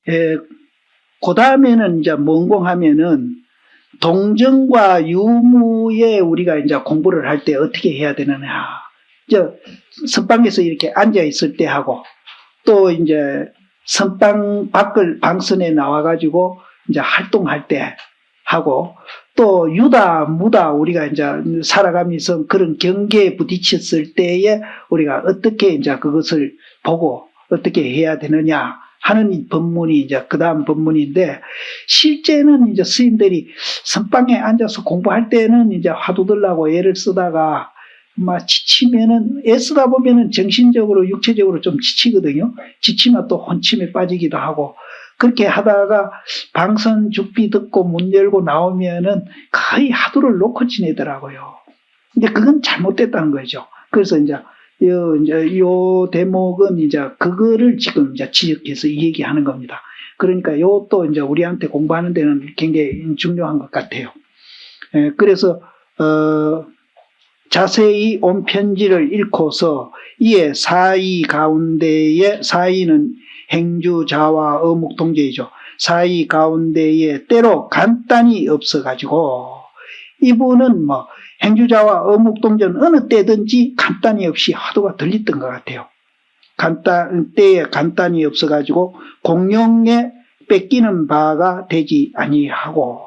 그 다음에는 이제 뭔공하면은 동정과 유무에 우리가 이제 공부를 할 때 어떻게 해야 되느냐. 이제 선방에서 이렇게 앉아 있을 때 하고 또 이제 선방 밖을 방선에 나와가지고 이제 활동할 때 하고 또 유다, 무다 우리가 이제 살아가면서 그런 경계에 부딪혔을 때에 우리가 어떻게 이제 그것을 보고 어떻게 해야 되느냐 하는 이 법문이 이제 그 다음 법문인데 실제는 이제 스님들이 선방에 앉아서 공부할 때는 이제 화두 들라고 애를 쓰다가 막 지치면은 애쓰다 보면은 정신적으로 육체적으로 좀 지치거든요. 지치면 또 혼침에 빠지기도 하고 그렇게 하다가 방선 죽비 듣고 문 열고 나오면은 거의 하루를 놓고 지내더라고요. 근데 그건 잘못됐다는 거죠. 그래서 이제 요 대목은 이제 그거를 지금 이제 지적해서 이 얘기하는 겁니다. 그러니까 요또 이제 우리한테 공부하는 데는 굉장히 중요한 것 같아요. 그래서 자세히 온 편지를 읽고서 이에 사이 가운데에 사이는 행주자와 어묵동제이죠. 사이 가운데에 때로 간단히 없어가지고 이분은 뭐 행주자와 어묵동제는 어느 때든지 간단히 없이 화두가 들렸던 것 같아요. 때에 간단히 없어가지고 공룡에 뺏기는 바가 되지 아니하고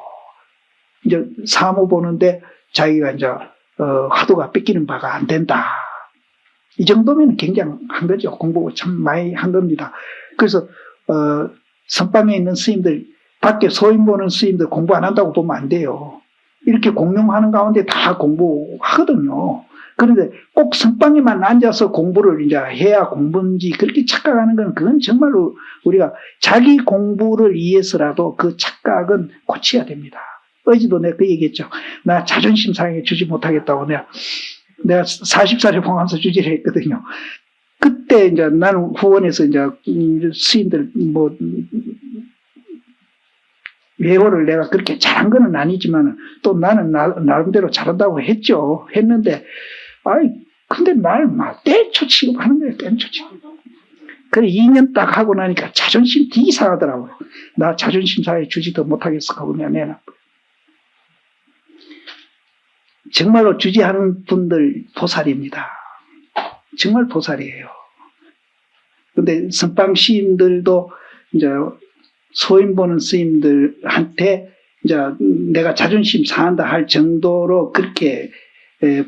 이제 사무 보는데 자기가 이제 화두가 뺏기는 바가 안 된다. 이 정도면 굉장한 거죠. 공부 참 많이 한 겁니다. 그래서 선방에 있는 스님들 밖에 소인 보는 스님들 공부 안 한다고 보면 안 돼요. 이렇게 공룡하는 가운데 다 공부하거든요. 그런데 꼭 선방에만 앉아서 공부를 이제 해야 공부인지 그렇게 착각하는 건 그건 정말로 우리가 자기 공부를 위해서라도 그 착각은 고쳐야 됩니다. 어제도 내가 그 얘기했죠. 나 자존심 상해 주지 못하겠다고 내가 40살에 봉암사 주지를 했거든요. 그때 이제 나는 후원해서 이제 스님들 뭐 외호를 내가 그렇게 잘한 건 아니지만 또 나는 나름대로 잘한다고 했는데 근데 날 막 땡초 취급하는 거예요. 땡초 취급. 그래 2년 딱 하고 나니까 자존심 되게 상하더라고요. 나 자존심 상해 주지도 못하겠어 하고 내가 정말로 주지하는 분들 보살입니다. 정말 보살이에요. 근데 선방 시인들도 이제 소인 보는 스님들한테 이제 내가 자존심 상한다 할 정도로 그렇게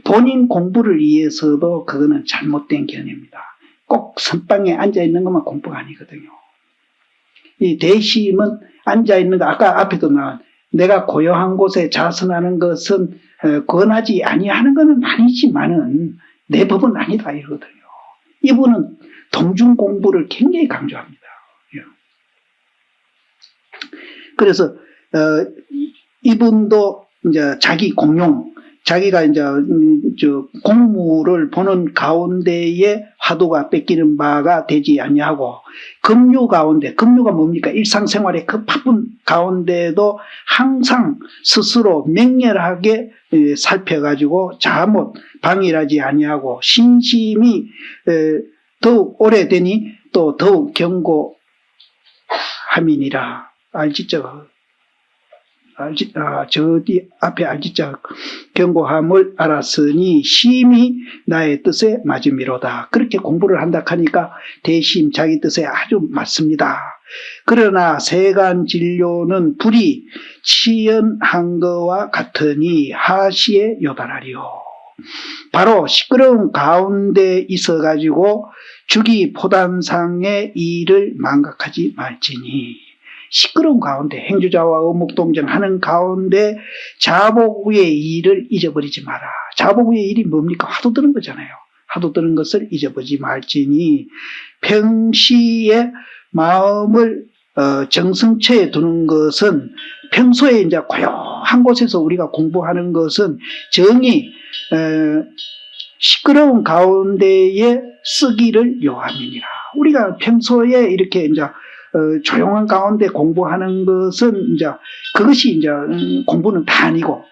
본인 공부를 위해서도 그거는 잘못된 견해입니다. 꼭 선방에 앉아 있는 것만 공부가 아니거든요. 이 대심은 앉아 있는 거 아까 앞에도 나온 내가 고요한 곳에 자선하는 것은 권하지 아니하는 것은 아니지만은 내 법은 아니다 이러거든요. 이분은 동중 공부를 굉장히 강조합니다. 그래서 이분도 이제 자기 공용, 자기가 이제 공무를 보는 가운데에 화두가 뺏기는 바가 되지 아니하고 금유 가운데, 금유가 뭡니까? 일상생활의 그 바쁜 가운데도 항상 스스로 맹렬하게 살펴가지고 잘못 방일하지 아니하고 신심이 더욱 오래되니 또 더욱 경고함이니라. 알지자 저 뒤 앞에 알지자 경고함을 알았으니 심히 나의 뜻에 맞음이로다. 그렇게 공부를 한다 하니까 대심 자기 뜻에 아주 맞습니다. 그러나 세간 진료는 불이 치연한 것과 같으니 하시에 요발하리요. 바로 시끄러운 가운데 있어가지고 주기 포단상의 일을 망각하지 말지니 시끄러운 가운데 행주자와 어묵동정 하는 가운데 자복의 일을 잊어버리지 마라. 자복의 일이 뭡니까? 화두 드는 거잖아요. 화두 드는 것을 잊어버리지 말지니 평시에 마음을 정성체에 두는 것은 평소에 이제 고요한 곳에서 우리가 공부하는 것은 정이 시끄러운 가운데에 쓰기를 요함이니라. 우리가 평소에 이렇게 이제 조용한 가운데 공부하는 것은 이제 그것이 이제 공부는 다 아니고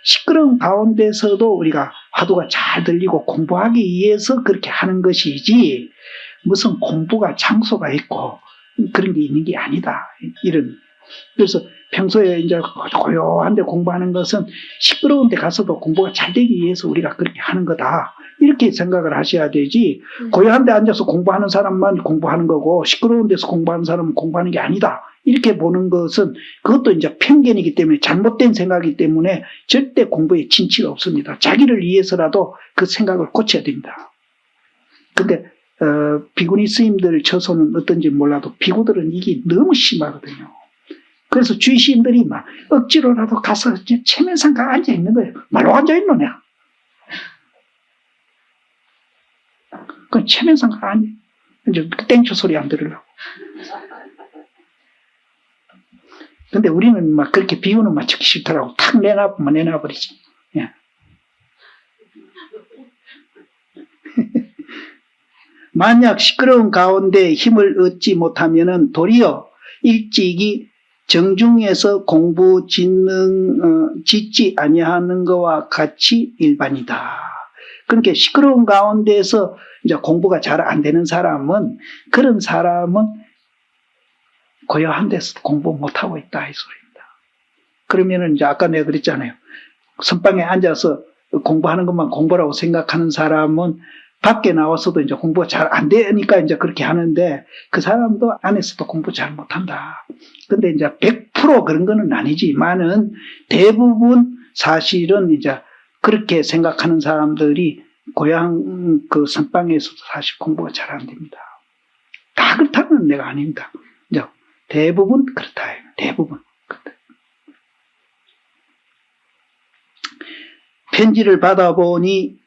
시끄러운 가운데서도 우리가 화두가 잘 들리고 공부하기 위해서 그렇게 하는 것이지 무슨 공부가 장소가 있고 그런 게 있는 게 아니다. 이런. 그래서 평소에 이제 고요한데 공부하는 것은 시끄러운 데 가서도 공부가 잘 되기 위해서 우리가 그렇게 하는 거다. 이렇게 생각을 하셔야 되지, 고요한 데 앉아서 공부하는 사람만 공부하는 거고, 시끄러운 데서 공부하는 사람은 공부하는 게 아니다. 이렇게 보는 것은, 그것도 이제 편견이기 때문에, 잘못된 생각이기 때문에 절대 공부에 진치가 없습니다. 자기를 위해서라도 그 생각을 고쳐야 됩니다. 근데, 비구니 스님들 처소는 어떤지 몰라도 비구들은 이게 너무 심하거든요. 그래서 주의 스님들이 막 억지로라도 가서 체면상 가 앉아 있는 거예요. 말로 앉아 있노, 내가. 그 체면상 가 앉아. 이제 땡초 소리 안 들으려고. 근데 우리는 막 그렇게 비유는 막 듣기 싫더라고. 탁 내놔버리지. 예. 만약 시끄러운 가운데 힘을 얻지 못하면은 도리어 일찍이 정중에서 공부 짓지 아니하는 것과 같이 일반이다. 그러니까 시끄러운 가운데에서 이제 공부가 잘 안 되는 사람은, 그런 사람은 고요한 데서 공부 못하고 있다 이 소리입니다. 그러면은 이제 아까 내가 그랬잖아요. 선방에 앉아서 공부하는 것만 공부라고 생각하는 사람은 밖에 나와서도 이제 공부가 잘 안 되니까 이제 그렇게 하는데, 그 사람도 안에서도 공부 잘 못한다. 근데 이제 100% 그런 거는 아니지만은 대부분 사실은 이제 그렇게 생각하는 사람들이 고향 그 선방에서도 사실 공부가 잘 안 됩니다. 다 그렇다는 내가 아닙니다. 이제 대부분 그렇다. 대부분 그렇다. 편지를 받아보니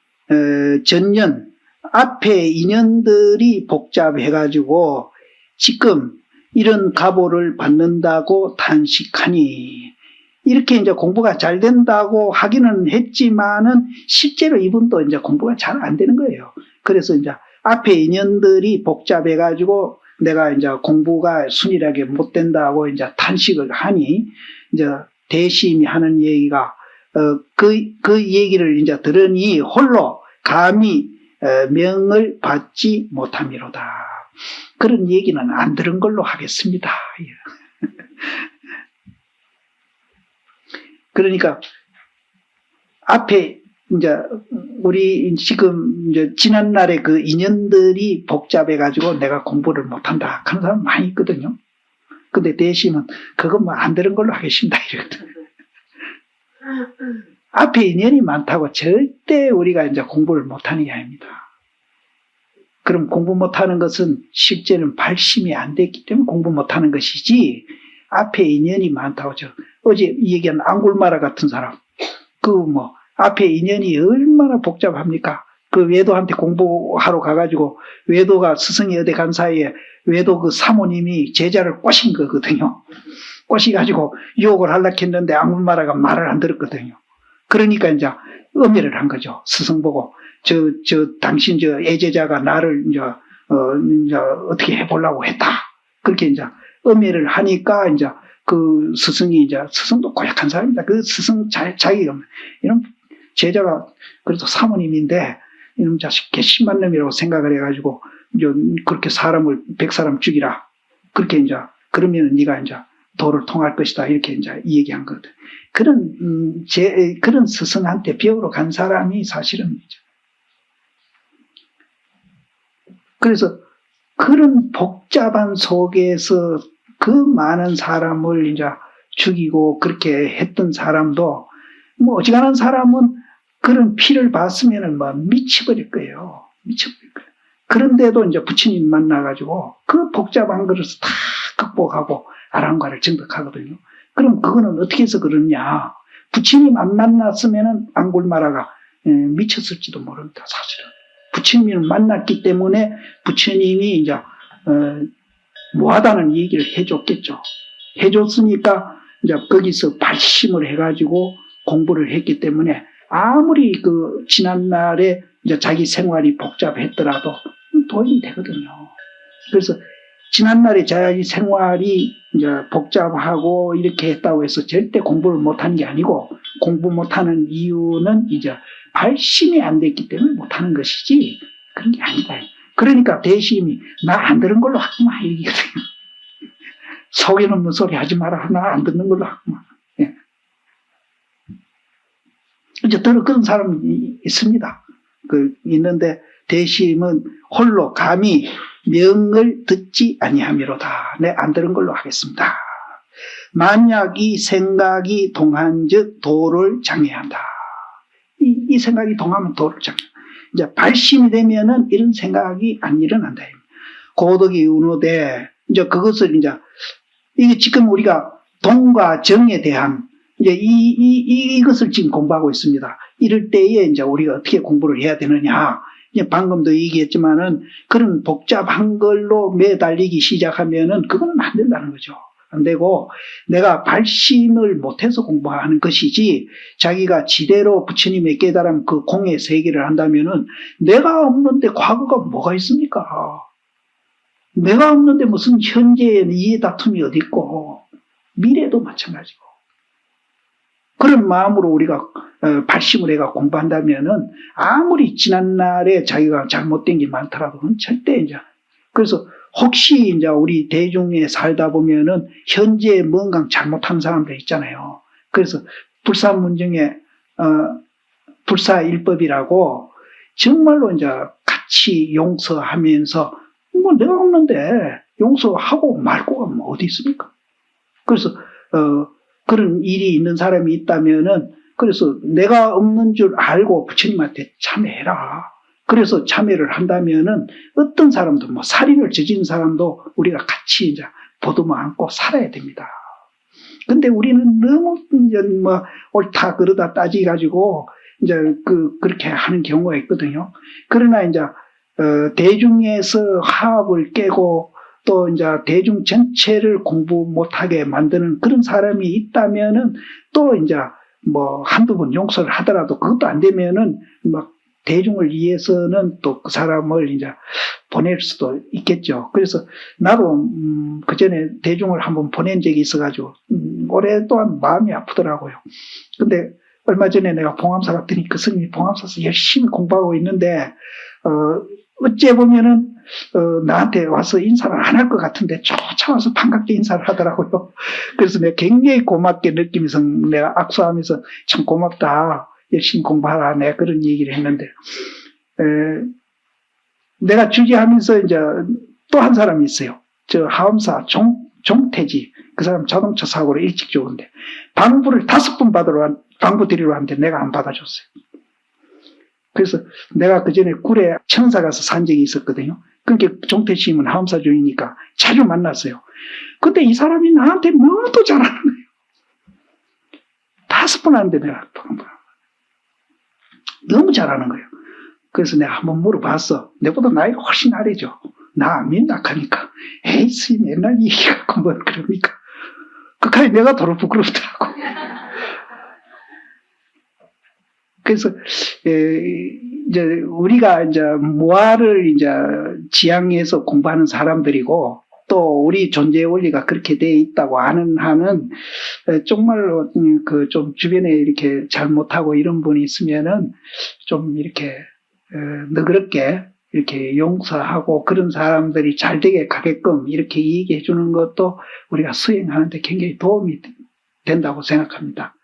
전년 앞에 인연들이 복잡해가지고 지금 이런 가보를 받는다고 탄식하니, 이렇게 이제 공부가 잘 된다고 하기는 했지만은 실제로 이분도 이제 공부가 잘 안 되는 거예요. 그래서 이제 앞에 인연들이 복잡해가지고 내가 이제 공부가 순일하게 못 된다고 이제 탄식을 하니, 이제 대심이 하는 얘기가 그 얘기를 이제 들으니 홀로 감히 명을 받지 못함이로다. 그런 얘기는 안 들은 걸로 하겠습니다. 그러니까 앞에 이제 우리 지금 이제 지난날에 그 인연들이 복잡해가지고 내가 공부를 못한다 하는 사람 많이 있거든요. 근데 대신은 그건 뭐 안 들은 걸로 하겠습니다. 이러거든요. 앞에 인연이 많다고 절대 우리가 이제 공부를 못하는 게 아닙니다. 그럼 공부 못하는 것은 실제는 발심이 안 됐기 때문에 공부 못하는 것이지, 앞에 인연이 많다고. 어제 얘기한 앙굴마라 같은 사람, 앞에 인연이 얼마나 복잡합니까? 그 외도한테 공부하러 가가지고 외도가 스승이 어디 간 사이에 외도 그 사모님이 제자를 꼬신 거거든요. 꼬시가지고 유혹을 하려고 했는데 앙굴마라가 말을 안 들었거든요. 그러니까 이제 엄멸을 한 거죠. 스승 보고 당신 애제자가 나를 이제 어떻게 해보려고 했다. 그렇게 이제 엄멸을 하니까 이제 그 스승이 이제, 스승도 고약한 사람입니다. 그 스승 자기가 이런 제자가 그래도 사모님인데 이놈 자식 개심한 놈이라고 생각을 해가지고 이제 그렇게 사람을 100사람 죽이라. 그렇게 이제 그러면 네가 이제 도를 통할 것이다. 이렇게 이제 얘기한 거거든. 그런 스승한테 배우러 간 사람이 사실은 그래서 그런 복잡한 속에서 그 많은 사람을 이제 죽이고 그렇게 했던 사람도 뭐 어지간한 사람은 그런 피를 봤으면은 뭐 미쳐버릴 거예요. 미쳐버릴 거예요. 그런데도 이제 부처님 만나가지고 그 복잡한 것을 다 극복하고 아랑과를 정득하거든요. 그럼 그거는 어떻게 해서 그러냐? 부처님 안 만났으면은 앙굴마라가 미쳤을지도 모릅니다. 사실은 부처님을 만났기 때문에 부처님이 이제 뭐하다는 얘기를 해줬겠죠. 해줬으니까 이제 거기서 발심을 해가지고 공부를 했기 때문에 아무리 그 지난날에 이제 자기 생활이 복잡했더라도 도움이 되거든요. 그래서 지난날에 자기 생활이 이제 복잡하고 이렇게 했다고 해서 절대 공부를 못하는 게 아니고, 공부 못하는 이유는 이제 발심이 안 됐기 때문에 못하는 것이지 그런 게 아니다. 그러니까 대심이 나 안 들은 걸로 하지 마, 이거거든요. 속에는 뭐 소리 하지 마라. 나 안 듣는 걸로 하고. 예. 이제 그런 사람이 있습니다. 있는데 대심은 홀로 감히 명을 듣지 아니함이로다. 네, 안 들은 걸로 하겠습니다. 만약 이 생각이 동한즉 도를 장애한다. 이 생각이 동하면 도를 장애. 이제 발심이 되면은 이런 생각이 안 일어난다. 고덕이 운호되 이제 그것을 이제 이게 지금 우리가 동과 정에 대한 이제 이것을 지금 공부하고 있습니다. 이럴 때에 이제 우리가 어떻게 공부를 해야 되느냐. 이제 방금도 얘기했지만은 그런 복잡한 걸로 매달리기 시작하면은 그거는 안 된다는 거죠. 안 되고 내가 발심을 못해서 공부하는 것이지 자기가 지대로 부처님의 깨달음 그 공의 세계를 한다면은 내가 없는데 과거가 뭐가 있습니까? 내가 없는데 무슨 현재의 이해 다툼이 어디 있고 미래도 마찬가지고 그런 마음으로 우리가 발심을 해가 공부한다면은 아무리 지난날에 자기가 잘못된 게 많더라도 절대 이제 그래서 혹시 이제 우리 대중에 살다 보면은 현재에 뭔가 잘못한 사람들 있잖아요. 그래서 불사문중에 불사일법이라고 정말로 이제 같이 용서하면서 뭐 내가 없는데 용서하고 말고가 뭐 어디 있습니까? 그래서 그런 일이 있는 사람이 있다면은 그래서 내가 없는 줄 알고 부처님한테 참여해라. 그래서 참여를 한다면은 어떤 사람도 뭐 살인을 저지른 사람도 우리가 같이 이제 보듬어 안고 살아야 됩니다. 근데 우리는 너무 이제 뭐 옳다 그러다 따지가지고 이제 그렇게 하는 경우가 있거든요. 그러나 이제 대중에서 화합을 깨고 또 이제 대중 전체를 공부 못하게 만드는 그런 사람이 있다면은 또 이제 뭐 한두 번 용서를 하더라도 그것도 안 되면은 막 대중을 위해서는 또 그 사람을 이제 보낼 수도 있겠죠. 그래서 나도 그 전에 대중을 한번 보낸 적이 있어가지고 오랫동안 마음이 아프더라고요. 근데 얼마 전에 내가 봉암사 갔더니 그 스님이 봉암사에서 열심히 공부하고 있는데 어째 보면은 나한테 와서 인사를 안 할 것 같은데 쫓아와서 반갑게 인사를 하더라고요. 그래서 내가 굉장히 고맙게 느끼면서 내가 악수하면서 참 고맙다. 열심히 공부하라. 내가 그런 얘기를 했는데 내가 주지하면서 이제 또 한 사람이 있어요. 저 하엄사 종태지 그 사람 자동차 사고로 일찍 죽었는데 방부를 5번 방부 드리러 왔는데 내가 안 받아줬어요. 그래서 내가 그 전에 굴에 청사 가서 산 적이 있었거든요. 그러니까 종태 씨는 하엄사 중이니까 자주 만났어요. 근데 이 사람이 나한테 너무 잘하는 거예요. 5번 하는데 내가 너무 잘하는 거예요. 그래서 내가 한번 물어봤어. 내보다 나이가 훨씬 아래죠. 나 안 민낯하니까 에이 스님 옛날 얘기 갖고 뭘 그럽니까? 그까지 내가 더러 부끄럽더라고. 그래서 이제 우리가 이제 무아를 이제 지향해서 공부하는 사람들이고 또 우리 존재의 원리가 그렇게 돼 있다고 아는 한은 정말로 그 좀 주변에 이렇게 잘못하고 이런 분이 있으면은 좀 이렇게 너그럽게 이렇게 용서하고 그런 사람들이 잘 되게 가게끔 이렇게 얘기해 주는 것도 우리가 수행하는데 굉장히 도움이 된다고 생각합니다.